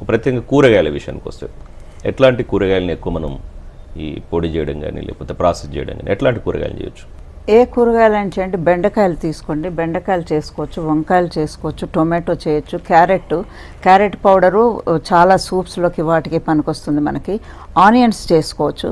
ప్రత్యేకంగా కూరగాయల విషయానికి వస్తే ఎట్లాంటి కూరగాయలను ఎక్కువ మనం ఈ పొడి చేయడం కానీ లేకపోతే ప్రాసెస్ చేయడం కానీ ఎట్లాంటి కూరగాయలు చేయొచ్చు? ఏ కూరగాయలు అంటే బెండకాయలు తీసుకోండి, బెండకాయలు చేసుకోవచ్చు, వంకాయలు చేసుకోవచ్చు, టొమాటో చేయొచ్చు, క్యారెట్ పౌడరు చాలా సూప్స్లోకి వాటికి పనికొస్తుంది మనకి. ఆనియన్స్ చేసుకోవచ్చు.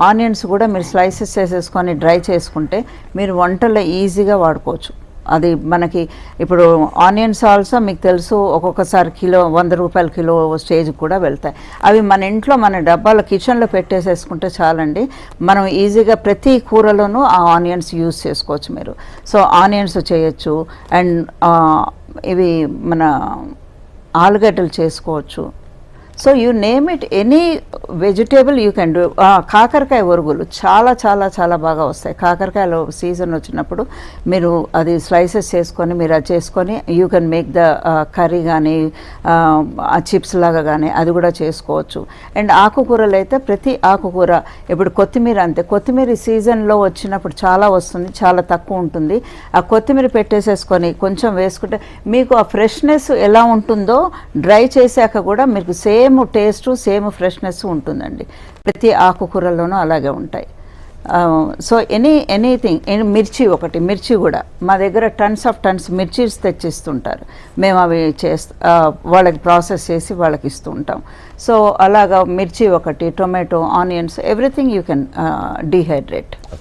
ఆనియన్స్ కూడా మీరు స్లైసెస్ చేసేసుకొని డ్రై చేసుకుంటే మీరు వంటల్లో ఈజీగా వాడుకోవచ్చు. అది మనకి ఇప్పుడు ఆనియన్స్ ఆల్సో మీకు తెలుసు ఒక్కొక్కసారి కిలో 100 రూపాయల కిలో స్టేజ్ కూడా వెళ్తాయి. అవి మన ఇంట్లో మన డబ్బాలో కిచెన్లో పెట్టేసేసుకుంటే చాలండి. మనం ఈజీగా ప్రతి కూరలోనూ ఆ ఆనియన్స్ యూజ్ చేసుకోవచ్చు మీరు. సో ఆనియన్స్ చేయొచ్చు. అండ్ ఇవి మన ఆలుగడ్డలు చేసుకోవచ్చు. So you name it, any vegetable you can do. కాకరకాయ ఒరుగులు చాలా చాలా చాలా బాగా వస్తాయి. కాకరకాయలో సీజన్ వచ్చినప్పుడు మీరు అది స్లైసెస్ చేసుకొని మీరు అది చేసుకొని you can make the curry కానీ చిప్స్ లాగా కానీ అది కూడా చేసుకోవచ్చు. అండ్ ఆకుకూరలు అయితే ప్రతి ఆకుకూర, ఇప్పుడు కొత్తిమీర అంతే, కొత్తిమీర సీజన్లో వచ్చినప్పుడు చాలా వస్తుంది, చాలా తక్కువ ఉంటుంది. ఆ కొత్తిమీర పెట్టేసేసుకొని కొంచెం వేసుకుంటే మీకు ఆ ఫ్రెష్నెస్ ఎలా ఉంటుందో డ్రై చేశాక కూడా మీకు సేమ్ టేస్ట్ సేమ్ ఫ్రెష్నెస్ ఉంటుందండి. ప్రతి ఆకుకూరల్లోనూ అలాగే ఉంటాయి. So anything. మిర్చి కూడా మా దగ్గర టన్స్ మిర్చీస్ తెచ్చిస్తుంటారు. మేము అవి వాళ్ళకి ప్రాసెస్ చేసి వాళ్ళకి ఇస్తూ ఉంటాం. సో అలాగా మిర్చి ఒకటి, tomato, onions, everything you can dehydrate.